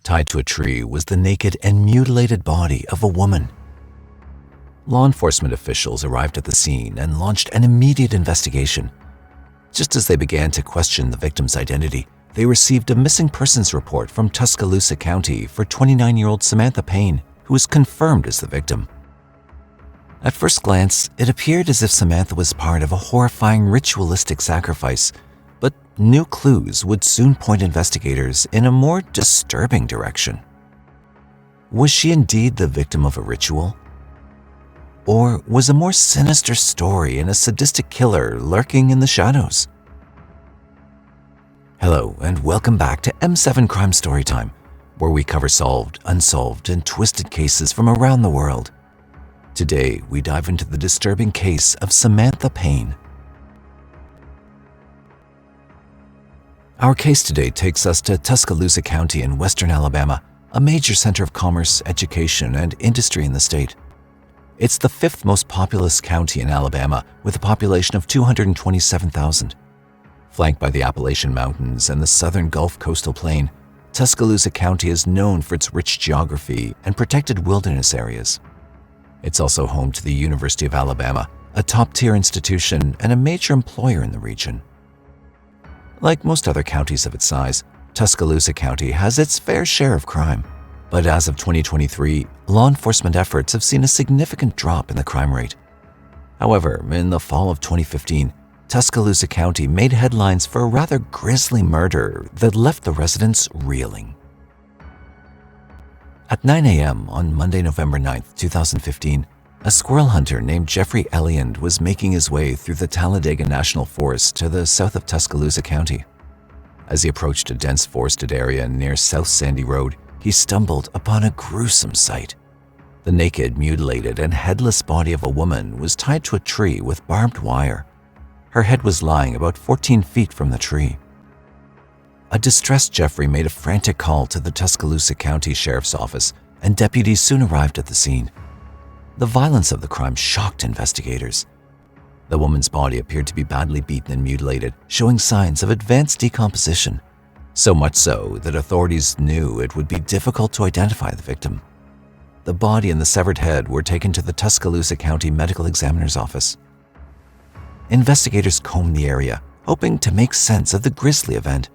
Tied to a tree was the naked and mutilated body of a woman. Law enforcement officials arrived at the scene and launched an immediate investigation. Just as they began to question the victim's identity, they received a missing persons report from Tuscaloosa County for 29-year-old Samantha Payne, who was confirmed as the victim. At first glance, it appeared as if Samantha was part of a horrifying ritualistic sacrifice, but new clues would soon point investigators in a more disturbing direction. Was she indeed the victim of a ritual? Or was a more sinister story and a sadistic killer lurking in the shadows? Hello, and welcome back to M7 Crime Storytime, where we cover solved, unsolved, and twisted cases from around the world. Today, we dive into the disturbing case of Samantha Payne. Our case today takes us to Tuscaloosa County in western Alabama, a major center of commerce, education, and industry in the state. It's the fifth most populous county in Alabama, with a population of 227,000. Flanked by the Appalachian Mountains and the southern Gulf coastal plain, Tuscaloosa County is known for its rich geography and protected wilderness areas. It's also home to the University of Alabama, a top-tier institution and a major employer in the region. Like most other counties of its size, Tuscaloosa County has its fair share of crime. But as of 2023, law enforcement efforts have seen a significant drop in the crime rate. However, in the fall of 2015, Tuscaloosa County made headlines for a rather grisly murder that left the residents reeling. At 9 a.m. on Monday, November 9, 2015, a squirrel hunter named Jeffrey Elliand was making his way through the Talladega National Forest to the south of Tuscaloosa County. As he approached a dense forested area near South Sandy Road, he stumbled upon a gruesome sight. The naked, mutilated, and headless body of a woman was tied to a tree with barbed wire. Her head was lying about 14 feet from the tree. A distressed Jeffrey made a frantic call to the Tuscaloosa County Sheriff's Office, and deputies soon arrived at the scene. The violence of the crime shocked investigators. The woman's body appeared to be badly beaten and mutilated, showing signs of advanced decomposition. So much so that authorities knew it would be difficult to identify the victim. The body and the severed head were taken to the Tuscaloosa County Medical Examiner's Office. Investigators combed the area, hoping to make sense of the grisly event.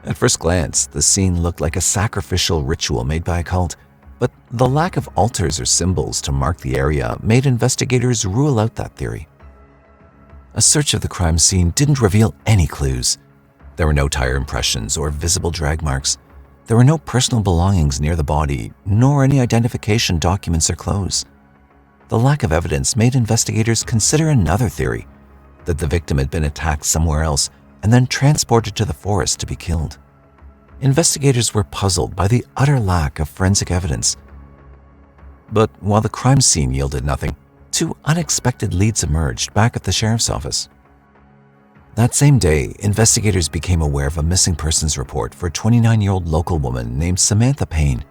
At first glance, the scene looked like a sacrificial ritual made by a cult, but the lack of altars or symbols to mark the area made investigators rule out that theory. A search of the crime scene didn't reveal any clues. There were no tire impressions or visible drag marks. There were no personal belongings near the body, nor any identification documents or clothes. The lack of evidence made investigators consider another theory, that the victim had been attacked somewhere else and then transported to the forest to be killed. Investigators were puzzled by the utter lack of forensic evidence. But while the crime scene yielded nothing, two unexpected leads emerged back at the sheriff's office. That same day, investigators became aware of a missing persons report for a 29-year-old local woman named Samantha Payne.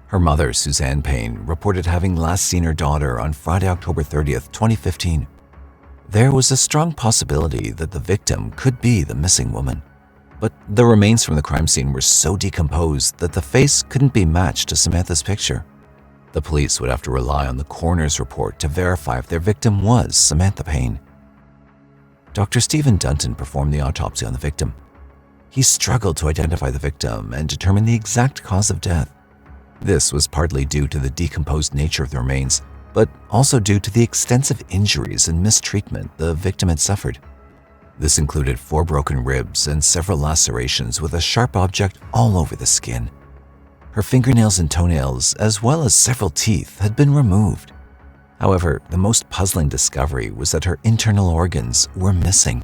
Her mother, Suzanne Payne, reported having last seen her daughter on Friday, October 30th, 2015. There was a strong possibility that the victim could be the missing woman. But the remains from the crime scene were so decomposed that the face couldn't be matched to Samantha's picture. The police would have to rely on the coroner's report to verify if their victim was Samantha Payne. Dr. Stephen Dunton performed the autopsy on the victim. He struggled to identify the victim and determine the exact cause of death. This was partly due to the decomposed nature of the remains, but also due to the extensive injuries and mistreatment the victim had suffered. This included 4 broken ribs and several lacerations with a sharp object all over the skin. Her fingernails and toenails, as well as several teeth, had been removed. However, the most puzzling discovery was that her internal organs were missing.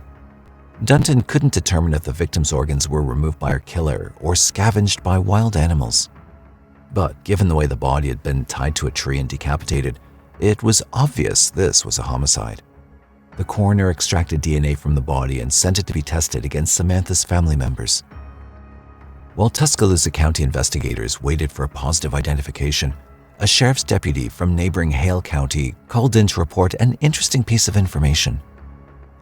Dunton couldn't determine if the victim's organs were removed by her killer or scavenged by wild animals. But given the way the body had been tied to a tree and decapitated, it was obvious this was a homicide. The coroner extracted DNA from the body and sent it to be tested against Samantha's family members. While Tuscaloosa County investigators waited for a positive identification, a sheriff's deputy from neighboring Hale County called in to report an interesting piece of information.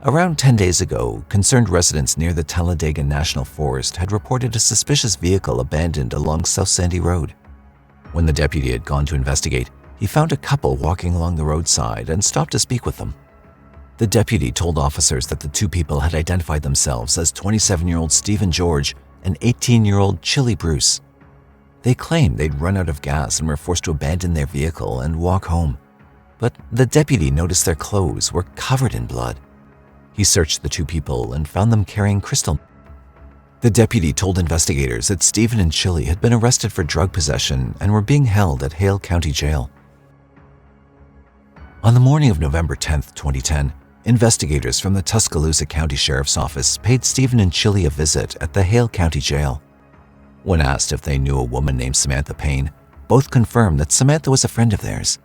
Around 10 days ago, concerned residents near the Talladega National Forest had reported a suspicious vehicle abandoned along South Sandy Road. When the deputy had gone to investigate, he found a couple walking along the roadside and stopped to speak with them. The deputy told officers that the two people had identified themselves as 27-year-old Stephen George and 18-year-old Chili Bruce. They claimed they'd run out of gas and were forced to abandon their vehicle and walk home. But the deputy noticed their clothes were covered in blood. He searched the two people and found them carrying crystal. The deputy told investigators that Stephen and Chili had been arrested for drug possession and were being held at Hale County Jail. On the morning of November 10, 2010, investigators from the Tuscaloosa County Sheriff's Office paid Stephen and Chili a visit at the Hale County Jail. When asked if they knew a woman named Samantha Payne, both confirmed that Samantha was a friend of theirs.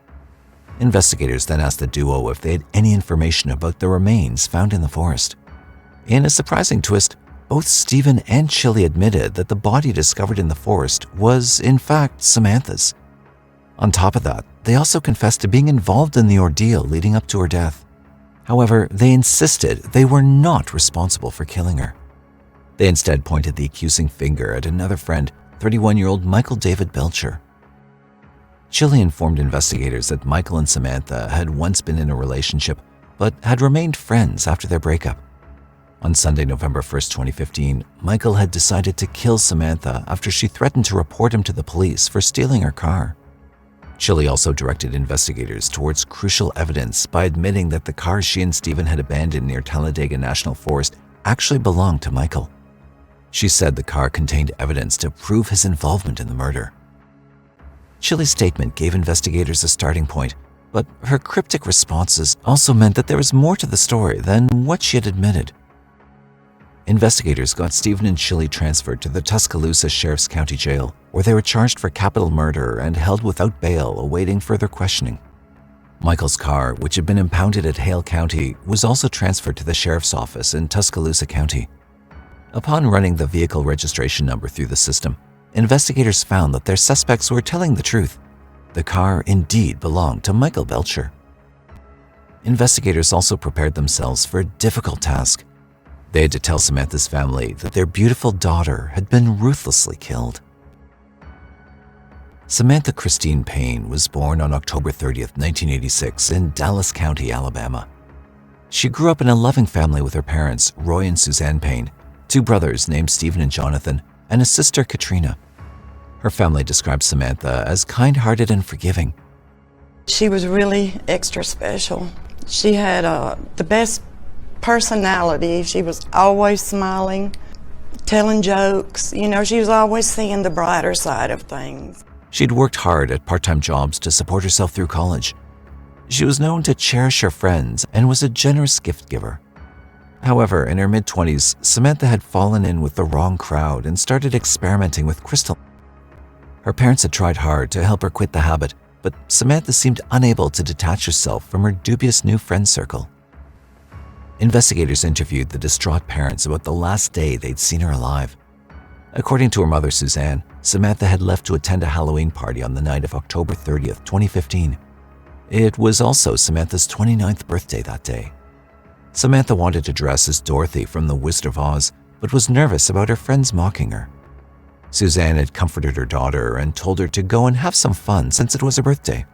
Investigators then asked the duo if they had any information about the remains found in the forest. In a surprising twist, both Stephen and Chili admitted that the body discovered in the forest was, in fact, Samantha's. On top of that, they also confessed to being involved in the ordeal leading up to her death. However, they insisted they were not responsible for killing her. They instead pointed the accusing finger at another friend, 31-year-old Michael David Belcher. Chili informed investigators that Michael and Samantha had once been in a relationship, but had remained friends after their breakup. On Sunday, November 1, 2015, Michael had decided to kill Samantha after she threatened to report him to the police for stealing her car. Chili also directed investigators towards crucial evidence by admitting that the car she and Stephen had abandoned near Talladega National Forest actually belonged to Michael. She said the car contained evidence to prove his involvement in the murder. Chili's statement gave investigators a starting point, but her cryptic responses also meant that there was more to the story than what she had admitted. Investigators got Stephen and Chili transferred to the Tuscaloosa Sheriff's County Jail, where they were charged for capital murder and held without bail awaiting further questioning. Michael's car, which had been impounded at Hale County, was also transferred to the sheriff's office in Tuscaloosa County. Upon running the vehicle registration number through the system, investigators found that their suspects were telling the truth. The car indeed belonged to Michael Belcher. Investigators also prepared themselves for a difficult task. They had to tell Samantha's family that their beautiful daughter had been ruthlessly killed. Samantha Christine Payne was born on October 30, 1986 in Dallas County, Alabama. She grew up in a loving family with her parents, Roy and Suzanne Payne, two brothers named Stephen and Jonathan, and a sister, Katrina. Her family described Samantha as kind-hearted and forgiving. She was really extra special. She had the best personality. She was always smiling, telling jokes. You know, she was always seeing the brighter side of things. She'd worked hard at part-time jobs to support herself through college. She was known to cherish her friends and was a generous gift giver. However, in her mid-20s, Samantha had fallen in with the wrong crowd and started experimenting with crystal. Her parents had tried hard to help her quit the habit, but Samantha seemed unable to detach herself from her dubious new friend circle. Investigators interviewed the distraught parents about the last day they'd seen her alive. According to her mother, Suzanne, Samantha had left to attend a Halloween party on the night of October 30th, 2015. It was also Samantha's 29th birthday that day. Samantha wanted to dress as Dorothy from The Wizard of Oz, but was nervous about her friends mocking her. Suzanne had comforted her daughter and told her to go and have some fun since it was her birthday.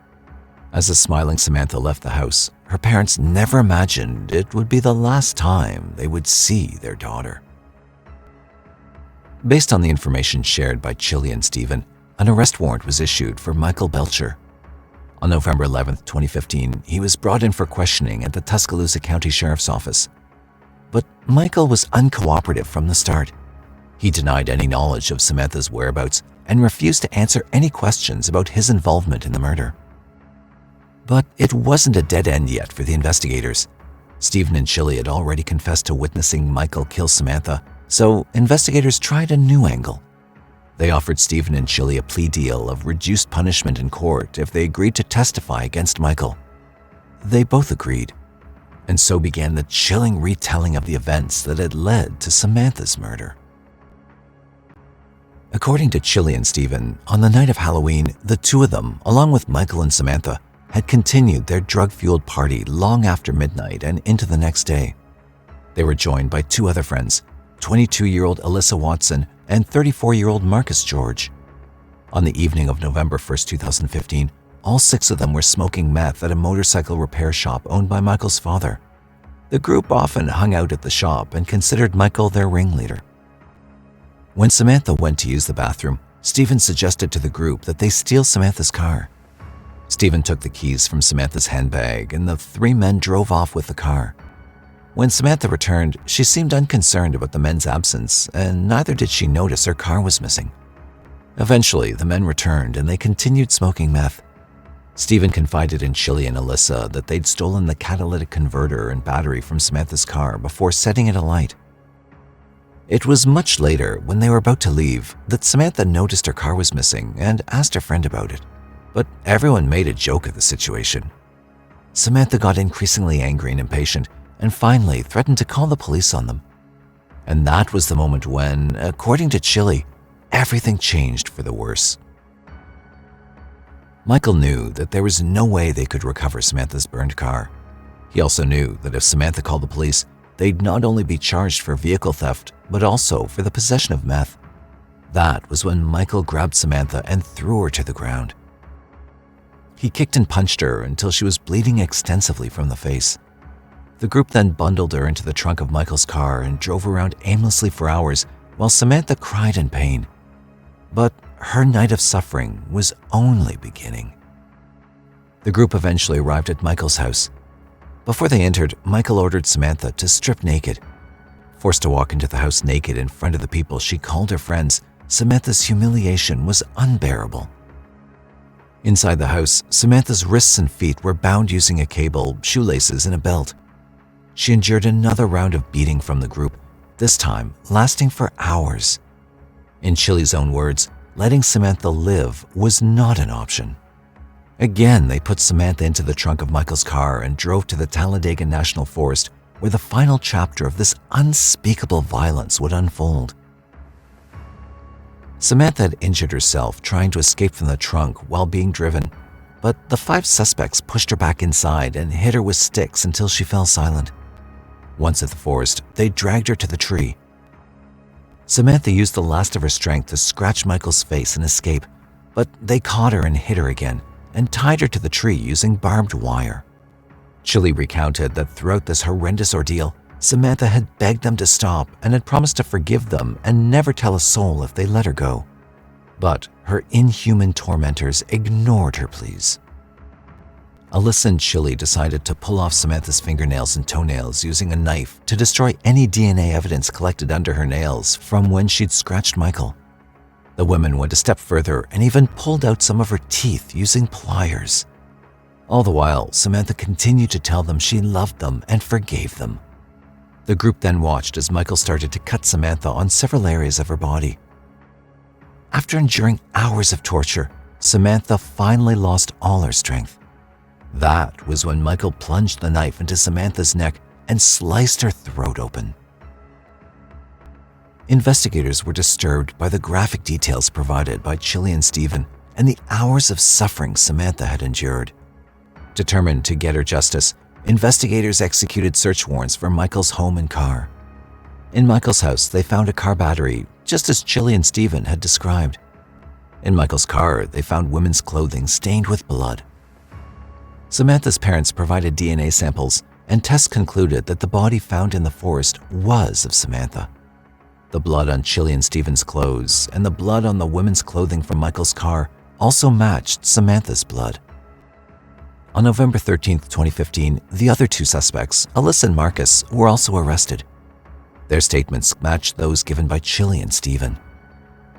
As the smiling Samantha left the house, her parents never imagined it would be the last time they would see their daughter. Based on the information shared by Chili and Stephen, an arrest warrant was issued for Michael Belcher. On November 11, 2015, he was brought in for questioning at the Tuscaloosa County Sheriff's Office. But Michael was uncooperative from the start. He denied any knowledge of Samantha's whereabouts and refused to answer any questions about his involvement in the murder. But it wasn't a dead end yet for the investigators. Stephen and Chili had already confessed to witnessing Michael kill Samantha, so investigators tried a new angle. They offered Stephen and Chili a plea deal of reduced punishment in court if they agreed to testify against Michael. They both agreed, and so began the chilling retelling of the events that had led to Samantha's murder. According to Chili and Stephen, on the night of Halloween, the two of them, along with Michael and Samantha, had continued their drug-fueled party long after midnight and into the next day. They were joined by two other friends, 22-year-old Alyssa Watson and 34-year-old Marcus George. On the evening of November 1st, 2015, all six of them were smoking meth at a motorcycle repair shop owned by Michael's father. The group often hung out at the shop and considered Michael their ringleader. When Samantha went to use the bathroom, Stephen suggested to the group that they steal Samantha's car. Stephen took the keys from Samantha's handbag and the three men drove off with the car. When Samantha returned, she seemed unconcerned about the men's absence, and neither did she notice her car was missing. Eventually, the men returned and they continued smoking meth. Stephen confided in Chili and Alyssa that they'd stolen the catalytic converter and battery from Samantha's car before setting it alight. It was much later, when they were about to leave, that Samantha noticed her car was missing and asked her friend about it. But everyone made a joke of the situation. Samantha got increasingly angry and impatient, and finally threatened to call the police on them. And that was the moment when, according to Chili, everything changed for the worse. Michael knew that there was no way they could recover Samantha's burned car. He also knew that if Samantha called the police, they'd not only be charged for vehicle theft, but also for the possession of meth. That was when Michael grabbed Samantha and threw her to the ground. He kicked and punched her until she was bleeding extensively from the face. The group then bundled her into the trunk of Michael's car and drove around aimlessly for hours while Samantha cried in pain. But her night of suffering was only beginning. The group eventually arrived at Michael's house. Before they entered, Michael ordered Samantha to strip naked. Forced to walk into the house naked in front of the people she called her friends, Samantha's humiliation was unbearable. Inside the house, Samantha's wrists and feet were bound using a cable, shoelaces, and a belt. She endured another round of beating from the group, this time lasting for hours. In Chili's own words, letting Samantha live was not an option. Again, they put Samantha into the trunk of Michael's car and drove to the Talladega National Forest, where the final chapter of this unspeakable violence would unfold. Samantha had injured herself trying to escape from the trunk while being driven, but the five suspects pushed her back inside and hit her with sticks until she fell silent. Once at the forest, they dragged her to the tree. Samantha used the last of her strength to scratch Michael's face and escape, but they caught her and hit her again and tied her to the tree using barbed wire. Chili recounted that throughout this horrendous ordeal, Samantha had begged them to stop and had promised to forgive them and never tell a soul if they let her go. But her inhuman tormentors ignored her pleas. Alyssa and Chili decided to pull off Samantha's fingernails and toenails using a knife to destroy any DNA evidence collected under her nails from when she'd scratched Michael. The women went a step further and even pulled out some of her teeth using pliers. All the while, Samantha continued to tell them she loved them and forgave them. The group then watched as Michael started to cut Samantha on several areas of her body. After enduring hours of torture, Samantha finally lost all her strength. That was when Michael plunged the knife into Samantha's neck and sliced her throat open. Investigators were disturbed by the graphic details provided by Chili and Stephen and the hours of suffering Samantha had endured. Determined to get her justice, investigators executed search warrants for Michael's home and car. In Michael's house, they found a car battery, just as Chili and Stephen had described. In Michael's car, they found women's clothing stained with blood. Samantha's parents provided DNA samples, and tests concluded that the body found in the forest was of Samantha. The blood on Chili and Stephen's clothes and the blood on the women's clothing from Michael's car also matched Samantha's blood. On November 13, 2015, the other two suspects, Alyssa and Marcus, were also arrested. Their statements matched those given by Chili and Stephen.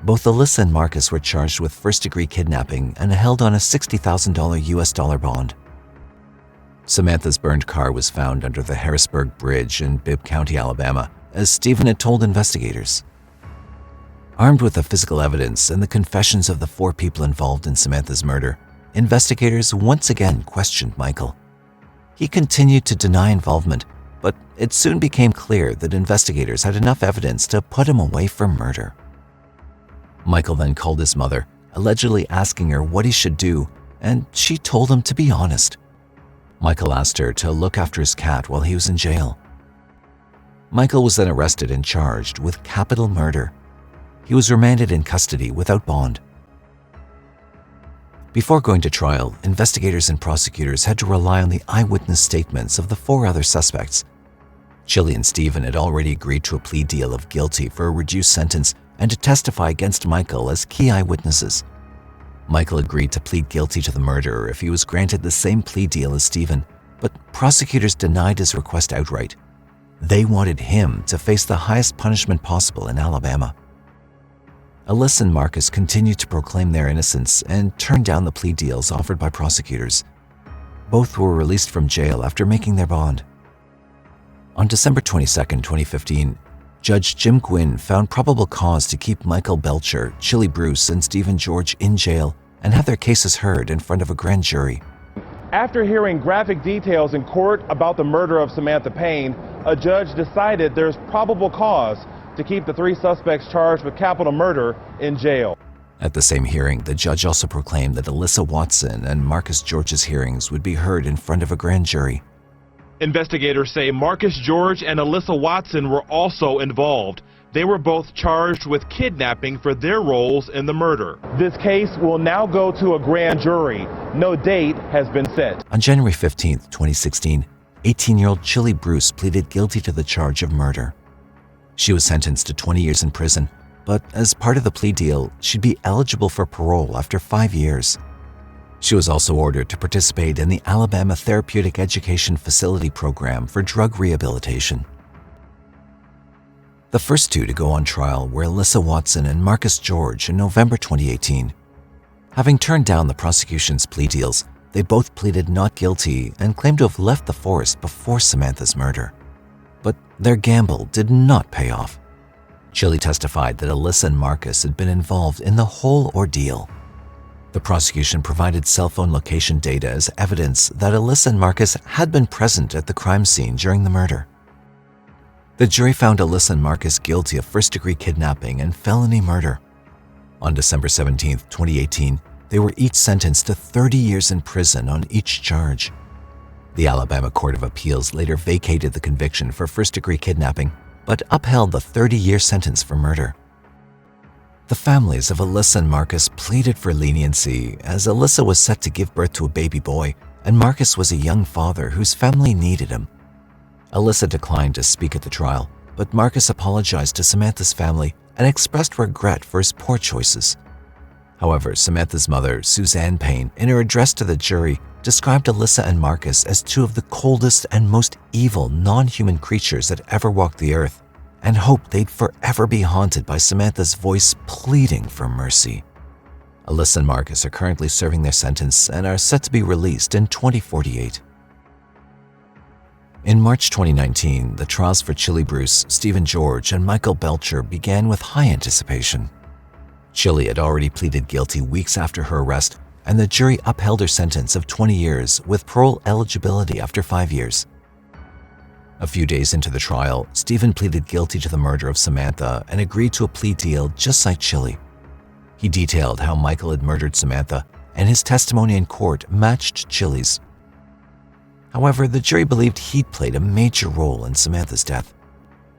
Both Alyssa and Marcus were charged with first-degree kidnapping and held on a $60,000 US dollar bond. Samantha's burned car was found under the Harrisburg Bridge in Bibb County, Alabama, as Stephen had told investigators. Armed with the physical evidence and the confessions of the four people involved in Samantha's murder, investigators once again questioned Michael. He continued to deny involvement, but it soon became clear that investigators had enough evidence to put him away for murder. Michael then called his mother, allegedly asking her what he should do, and she told him to be honest. Michael asked her to look after his cat while he was in jail. Michael was then arrested and charged with capital murder. He was remanded in custody without bond. Before going to trial, investigators and prosecutors had to rely on the eyewitness statements of the 4 other suspects. Chili and Stephen had already agreed to a plea deal of guilty for a reduced sentence and to testify against Michael as key eyewitnesses. Michael agreed to plead guilty to the murder if he was granted the same plea deal as Stephen, but prosecutors denied his request outright. They wanted him to face the highest punishment possible in Alabama. Alyssa and Marcus continued to proclaim their innocence and turned down the plea deals offered by prosecutors. Both were released from jail after making their bond. On December 22, 2015, Judge Jim Gwynn found probable cause to keep Michael Belcher, Chili Bruce, and Stephen George in jail and have their cases heard in front of a grand jury. After hearing graphic details in court about the murder of Samantha Payne, a judge decided there's probable cause to keep the 3 suspects charged with capital murder in jail. At the same hearing, the judge also proclaimed that Alyssa Watson and Marcus George's hearings would be heard in front of a grand jury. Investigators say Marcus George and Alyssa Watson were also involved. They were both charged with kidnapping for their roles in the murder. This case will now go to a grand jury. No date has been set. On January 15, 2016, 18-year-old Chili Bruce pleaded guilty to the charge of murder. She was sentenced to 20 years in prison, but as part of the plea deal, she'd be eligible for parole after 5 years. She was also ordered to participate in the Alabama Therapeutic Education Facility program for drug rehabilitation. The first 2 to go on trial were Alyssa Watson and Marcus George in November 2018. Having turned down the prosecution's plea deals, they both pleaded not guilty and claimed to have left the forest before Samantha's murder. But their gamble did not pay off. Chili testified that Alyssa and Marcus had been involved in the whole ordeal. The prosecution provided cell phone location data as evidence that Alyssa and Marcus had been present at the crime scene during the murder. The jury found Alyssa and Marcus guilty of first-degree kidnapping and felony murder. On December 17, 2018, they were each sentenced to 30 years in prison on each charge. The Alabama Court of Appeals later vacated the conviction for first-degree kidnapping, but upheld the 30-year sentence for murder. The families of Alyssa and Marcus pleaded for leniency as Alyssa was set to give birth to a baby boy and Marcus was a young father whose family needed him. Alyssa declined to speak at the trial, but Marcus apologized to Samantha's family and expressed regret for his poor choices. However, Samantha's mother, Suzanne Payne, in her address to the jury, described Alyssa and Marcus as 2 of the coldest and most evil non-human creatures that ever walked the earth, and hoped they'd forever be haunted by Samantha's voice pleading for mercy. Alyssa and Marcus are currently serving their sentence and are set to be released in 2048. In March 2019, the trials for Chili Bruce, Stephen George, and Michael Belcher began with high anticipation. Chili had already pleaded guilty weeks after her arrest, and the jury upheld her sentence of 20 years with parole eligibility after 5 years. A few days into the trial, Stephen pleaded guilty to the murder of Samantha and agreed to a plea deal just like Chili. He detailed how Michael had murdered Samantha, and his testimony in court matched Chili's. However, the jury believed he'd played a major role in Samantha's death.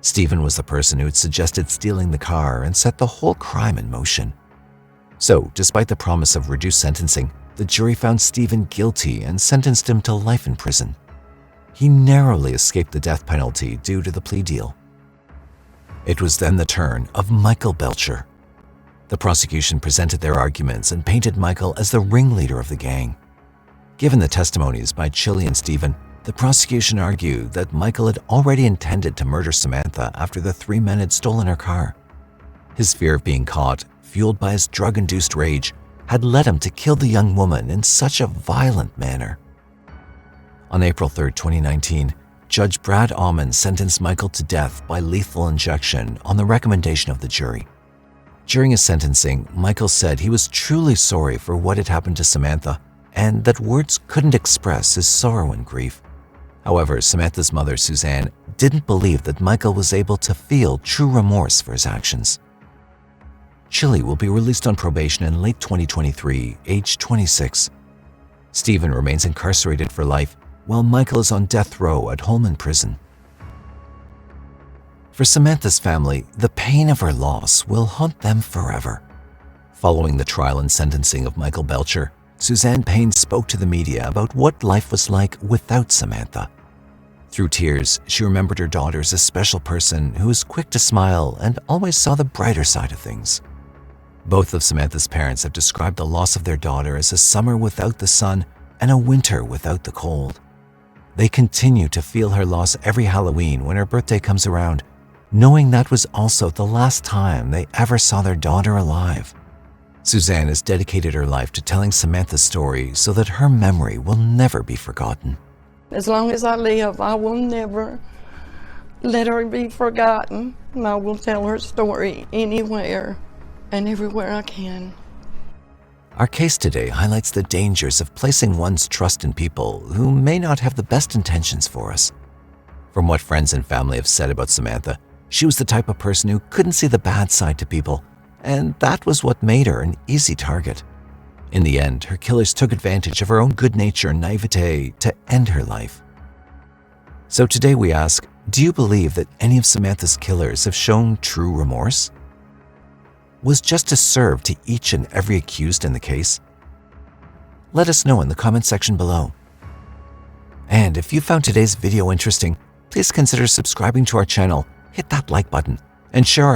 Stephen was the person who had suggested stealing the car and set the whole crime in motion. So, despite the promise of reduced sentencing, the jury found Stephen guilty and sentenced him to life in prison. He narrowly escaped the death penalty due to the plea deal. It was then the turn of Michael Belcher. The prosecution presented their arguments and painted Michael as the ringleader of the gang. Given the testimonies by Chili and Stephen, the prosecution argued that Michael had already intended to murder Samantha after the 3 men had stolen her car. His fear of being caught, fueled by his drug-induced rage, had led him to kill the young woman in such a violent manner. On April 3, 2019, Judge Brad Aumann sentenced Michael to death by lethal injection on the recommendation of the jury. During his sentencing, Michael said he was truly sorry for what had happened to Samantha and that words couldn't express his sorrow and grief. However, Samantha's mother, Suzanne, didn't believe that Michael was able to feel true remorse for his actions. Chili will be released on probation in late 2023, aged 26. Stephen remains incarcerated for life, while Michael is on death row at Holman Prison. For Samantha's family, the pain of her loss will haunt them forever. Following the trial and sentencing of Michael Belcher, Suzanne Payne spoke to the media about what life was like without Samantha. Through tears, she remembered her daughter as a special person who was quick to smile and always saw the brighter side of things. Both of Samantha's parents have described the loss of their daughter as a summer without the sun and a winter without the cold. They continue to feel her loss every Halloween when her birthday comes around, knowing that was also the last time they ever saw their daughter alive. Suzanne has dedicated her life to telling Samantha's story so that her memory will never be forgotten. As long as I live, I will never let her be forgotten. I will tell her story anywhere and everywhere I can. Our case today highlights the dangers of placing one's trust in people who may not have the best intentions for us. From what friends and family have said about Samantha, she was the type of person who couldn't see the bad side to people, and that was what made her an easy target. In the end, her killers took advantage of her own good nature and naivete to end her life. So today we ask, do you believe that any of Samantha's killers have shown true remorse? Was justice served to each and every accused in the case? Let us know in the comment section below. And if you found today's video interesting, please consider subscribing to our channel, hit that like button, and share our